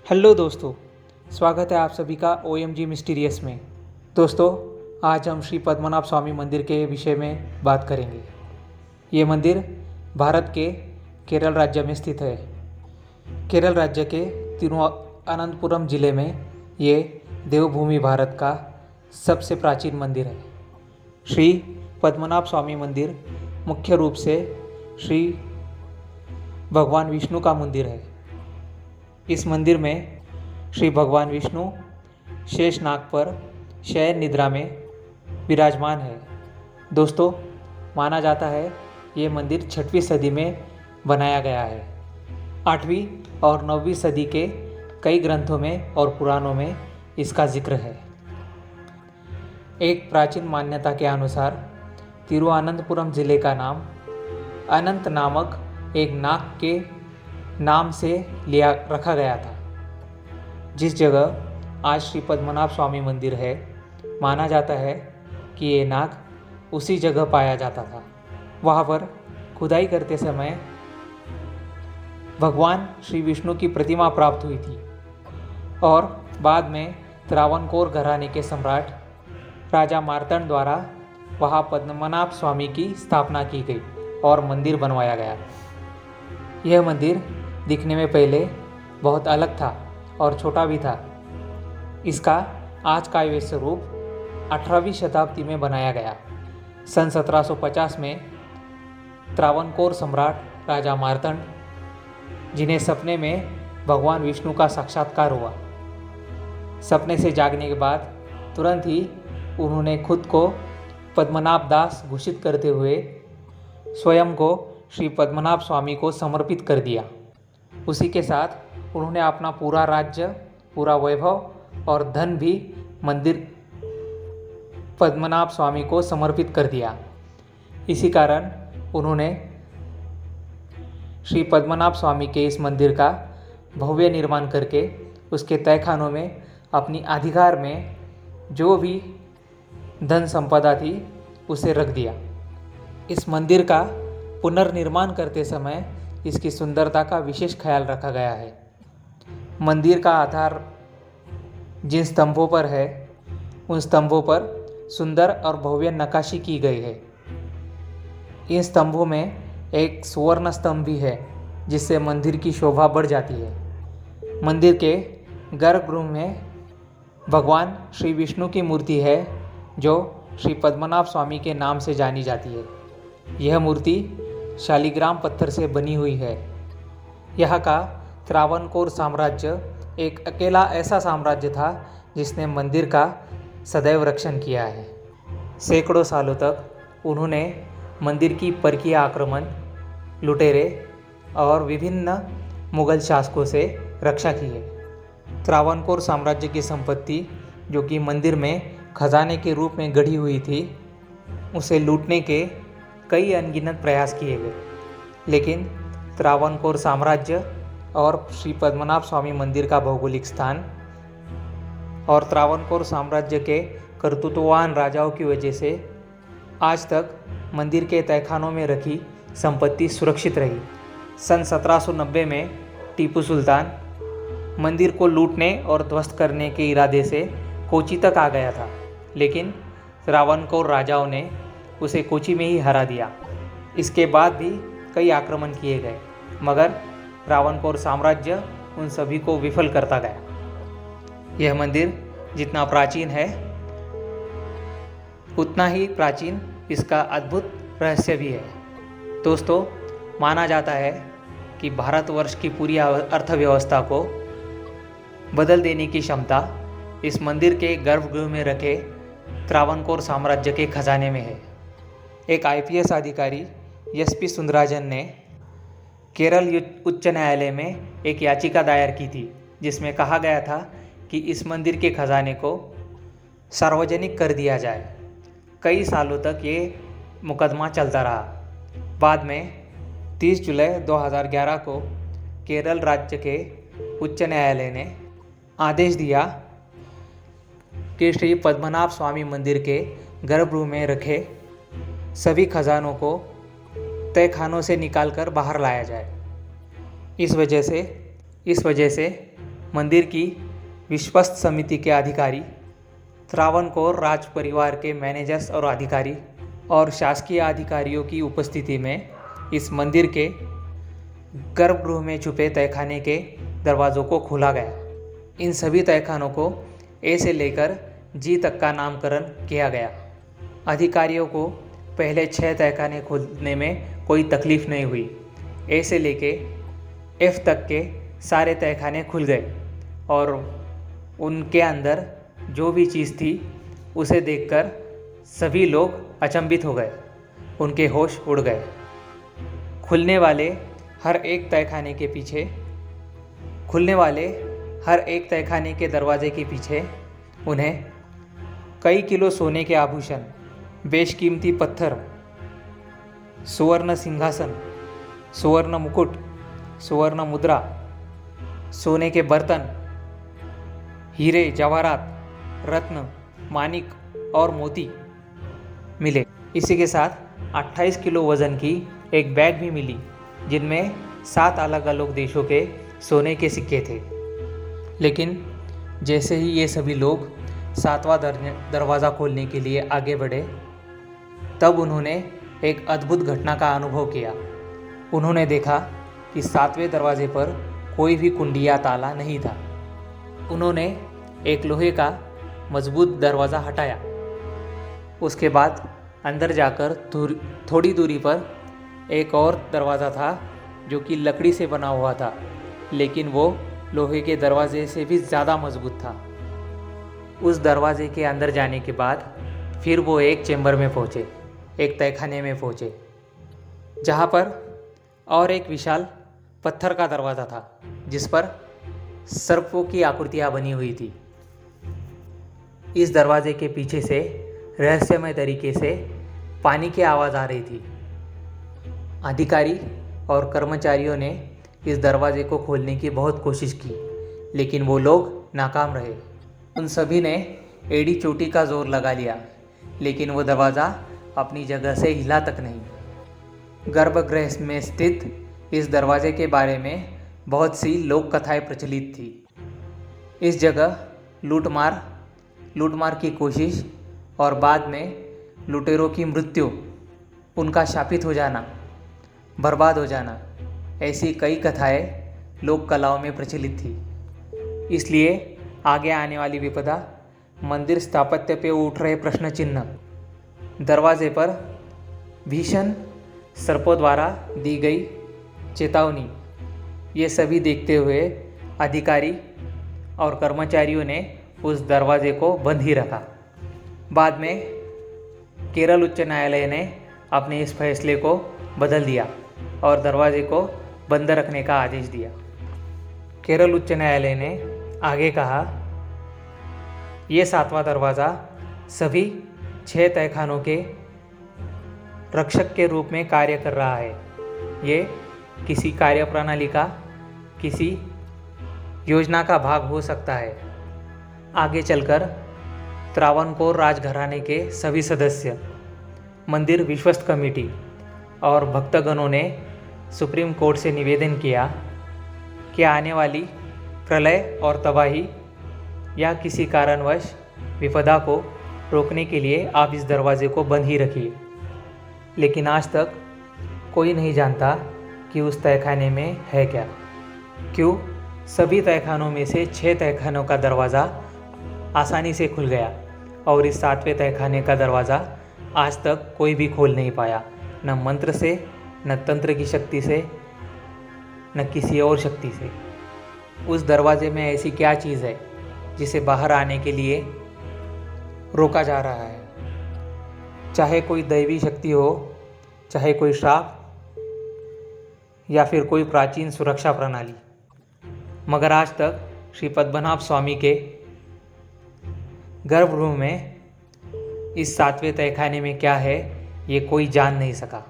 Hello दोस्तों, स्वागत है आप सभी का OMG मिस्टीरियस में। दोस्तों, आज हम श्री पद्मनाभ स्वामी मंदिर के विषय में बात करेंगे। ये मंदिर भारत के केरल राज्य में स्थित है। केरल राज्य के तिरुवनंतपुरम जिले में ये देवभूमि भारत का सबसे प्राचीन मंदिर है। श्री पद्मनाभ स्वामी मंदिर मुख्य रूप से श्री भगवान विष्णु का मंदिर है। इस मंदिर में श्री भगवान विष्णु शेषनाग पर शयन निद्रा में विराजमान है। दोस्तों, माना जाता है ये मंदिर 6वीं सदी में बनाया गया है। 8वीं और 9वीं सदी के कई ग्रंथों में और पुराणों में इसका जिक्र है। एक प्राचीन मान्यता के अनुसार तिरुवनंतपुरम जिले का नाम अनंत नामक एक नाग के नाम से रखा गया था। जिस जगह आज श्री पद्मनाभ स्वामी मंदिर है, माना जाता है कि ये नाग उसी जगह पाया जाता था। वहाँ पर खुदाई करते समय भगवान श्री विष्णु की प्रतिमा प्राप्त हुई थी और बाद में त्रावणकोर घराने के सम्राट राजा मार्तंड द्वारा वहाँ पद्मनाभ स्वामी की स्थापना की गई और मंदिर बनवाया गया। यह मंदिर दिखने में पहले बहुत अलग था और छोटा भी था। इसका आज का ये स्वरूप 18वीं शताब्दी में बनाया गया। सन 1750 में त्रावणकोर सम्राट राजा मार्तंड, जिन्हें सपने में भगवान विष्णु का साक्षात्कार हुआ, सपने से जागने के बाद तुरंत ही उन्होंने खुद को पद्मनाभ दास घोषित करते हुए स्वयं को श्री पद्मनाभ स्वामी को समर्पित कर दिया। उसी के साथ उन्होंने अपना पूरा राज्य, पूरा वैभव और धन भी मंदिर पद्मनाभ स्वामी को समर्पित कर दिया। इसी कारण उन्होंने श्री पद्मनाभ स्वामी के इस मंदिर का भव्य निर्माण करके उसके तहखानों में अपनी अधिकार में जो भी धन संपदा थी उसे रख दिया। इस मंदिर का पुनर्निर्माण करते समय इसकी सुंदरता का विशेष ख्याल रखा गया है। मंदिर का आधार जिन स्तंभों पर है, उन स्तंभों पर सुंदर और भव्य नक्काशी की गई है। इन स्तंभों में एक सुवर्ण स्तंभ भी है, जिससे मंदिर की शोभा बढ़ जाती है। मंदिर के गर्भगृह में भगवान श्री विष्णु की मूर्ति है, जो श्री पद्मनाभ स्वामी के नाम से जानी जाती है। यह मूर्ति शालिग्राम पत्थर से बनी हुई है। यहाँ का त्रावणकोर साम्राज्य एक अकेला ऐसा साम्राज्य था जिसने मंदिर का सदैव रक्षण किया है। सैकड़ों सालों तक उन्होंने मंदिर की परकीय आक्रमण, लुटेरे और विभिन्न मुगल शासकों से रक्षा की है। त्रावणकोर साम्राज्य की संपत्ति, जो कि मंदिर में खजाने के रूप में गढ़ी हुई थी, उसे लूटने के कई अनगिनत प्रयास किए गए, लेकिन त्रावणकोर साम्राज्य और श्री पद्मनाभ स्वामी मंदिर का भौगोलिक स्थान और त्रावणकोर साम्राज्य के कर्तृत्ववान राजाओं की वजह से आज तक मंदिर के तहखानों में रखी संपत्ति सुरक्षित रही। सन 1790 में टीपू सुल्तान मंदिर को लूटने और ध्वस्त करने के इरादे से कोची तक आ गया था, लेकिन त्रावणकोर राजाओं ने उसे कोची में ही हरा दिया। इसके बाद भी कई आक्रमण किए गए, मगर त्रावणकोर साम्राज्य उन सभी को विफल करता गया। यह मंदिर जितना प्राचीन है, उतना ही प्राचीन इसका अद्भुत रहस्य भी है। दोस्तों, माना जाता है कि भारतवर्ष की पूरी अर्थव्यवस्था को बदल देने की क्षमता इस मंदिर के गर्भगृह में रखे त्रावणकोर साम्राज्य के खजाने में है। एक IPS अधिकारी SP सुंदराजन ने केरल उच्च न्यायालय में एक याचिका दायर की थी, जिसमें कहा गया था कि इस मंदिर के खजाने को सार्वजनिक कर दिया जाए। कई सालों तक ये मुकदमा चलता रहा। बाद में 30 जुलाई 2011 को केरल राज्य के उच्च न्यायालय ने आदेश दिया कि श्री पद्मनाभ स्वामी मंदिर के गर्भगृह में रखे सभी खजानों को तहखानों से निकालकर बाहर लाया जाए। इस वजह से मंदिर की विश्वस्त समिति के अधिकारी, त्रावणकोर राज परिवार के मैनेजर्स और अधिकारी और शासकीय अधिकारियों की उपस्थिति में इस मंदिर के गर्भगृह में छुपे तहखाने के दरवाज़ों को खोला गया। इन सभी तहखानों को ए से लेकर जी तक का नामकरण किया गया। अधिकारियों को पहले 6 तहखाने खोलने में कोई तकलीफ नहीं हुई। ए से लेके एफ तक के सारे तहखाने खुल गए और उनके अंदर जो भी चीज़ थी उसे देखकर सभी लोग अचंभित हो गए, उनके होश उड़ गए। खुलने वाले हर एक तहखाने के दरवाजे के पीछे उन्हें कई किलो सोने के आभूषण, बेशकीमती पत्थर, सुवर्ण सिंहासन, सुवर्ण मुकुट, सुवर्ण मुद्रा, सोने के बर्तन, हीरे जवाहरात, रत्न, मानिक और मोती मिले। इसी के साथ 28 किलो वज़न की एक बैग भी मिली जिनमें 7 अलग अलग देशों के सोने के सिक्के थे। लेकिन जैसे ही ये सभी लोग 7वां दरवाज़ा खोलने के लिए आगे बढ़े, तब उन्होंने एक अद्भुत घटना का अनुभव किया। उन्होंने देखा कि 7वें दरवाजे पर कोई भी कुंडी या ताला नहीं था। उन्होंने एक लोहे का मजबूत दरवाज़ा हटाया। उसके बाद अंदर जाकर थोड़ी दूरी पर एक और दरवाज़ा था जो कि लकड़ी से बना हुआ था, लेकिन वो लोहे के दरवाजे से भी ज़्यादा मजबूत था। उस दरवाजे के अंदर जाने के बाद फिर वो एक चेंबर में पहुँचे, एक तहखाने में पहुँचे, जहाँ पर और एक विशाल पत्थर का दरवाज़ा था जिस पर सर्पों की आकृतियाँ बनी हुई थी। इस दरवाजे के पीछे से रहस्यमय तरीके से पानी की आवाज़ आ रही थी। अधिकारी और कर्मचारियों ने इस दरवाजे को खोलने की बहुत कोशिश की, लेकिन वो लोग नाकाम रहे। उन सभी ने एड़ी चोटी का जोर लगा लिया, लेकिन वो दरवाज़ा अपनी जगह से हिला तक नहीं। गर्भगृह में स्थित इस दरवाजे के बारे में बहुत सी लोक कथाएँ प्रचलित थी। इस जगह लूटमार की कोशिश और बाद में लुटेरों की मृत्यु, उनका शापित हो जाना, बर्बाद हो जाना, ऐसी कई कथाएं लोक कलाओं में प्रचलित थी। इसलिए आगे आने वाली विपदा, मंदिर स्थापत्य पे उठ रहे प्रश्न चिन्ह, दरवाजे पर भीषण सर्पों द्वारा दी गई चेतावनी, ये सभी देखते हुए अधिकारी और कर्मचारियों ने उस दरवाजे को बंद ही रखा। बाद में केरल उच्च न्यायालय ने अपने इस फैसले को बदल दिया और दरवाजे को बंद रखने का आदेश दिया। केरल उच्च न्यायालय ने आगे कहा, ये 7वां दरवाज़ा सभी 6 तहखानों के रक्षक के रूप में कार्य कर रहा है। ये किसी कार्यप्रणाली का, किसी योजना का भाग हो सकता है। आगे चलकर त्रावणकोर राजघराने के सभी सदस्य, मंदिर विश्वस्त कमेटी और भक्तगणों ने सुप्रीम कोर्ट से निवेदन किया कि आने वाली प्रलय और तबाही या किसी कारणवश विपदा को रोकने के लिए आप इस दरवाजे को बंद ही रखिए। लेकिन आज तक कोई नहीं जानता कि उस तहखाने में है क्या। क्यों सभी तहखानों में से 6 तहखानों का दरवाज़ा आसानी से खुल गया और इस 7वें तहखाने का दरवाज़ा आज तक कोई भी खोल नहीं पाया, न मंत्र से, न तंत्र की शक्ति से, न किसी और शक्ति से। उस दरवाजे में ऐसी क्या चीज़ है जिसे बाहर आने के लिए रोका जा रहा है? चाहे कोई दैवी शक्ति हो, चाहे कोई श्राप या फिर कोई प्राचीन सुरक्षा प्रणाली, मगर आज तक श्री पद्मनाभ स्वामी के गर्भगृह में इस 7वें तहखाने में क्या है ये कोई जान नहीं सका।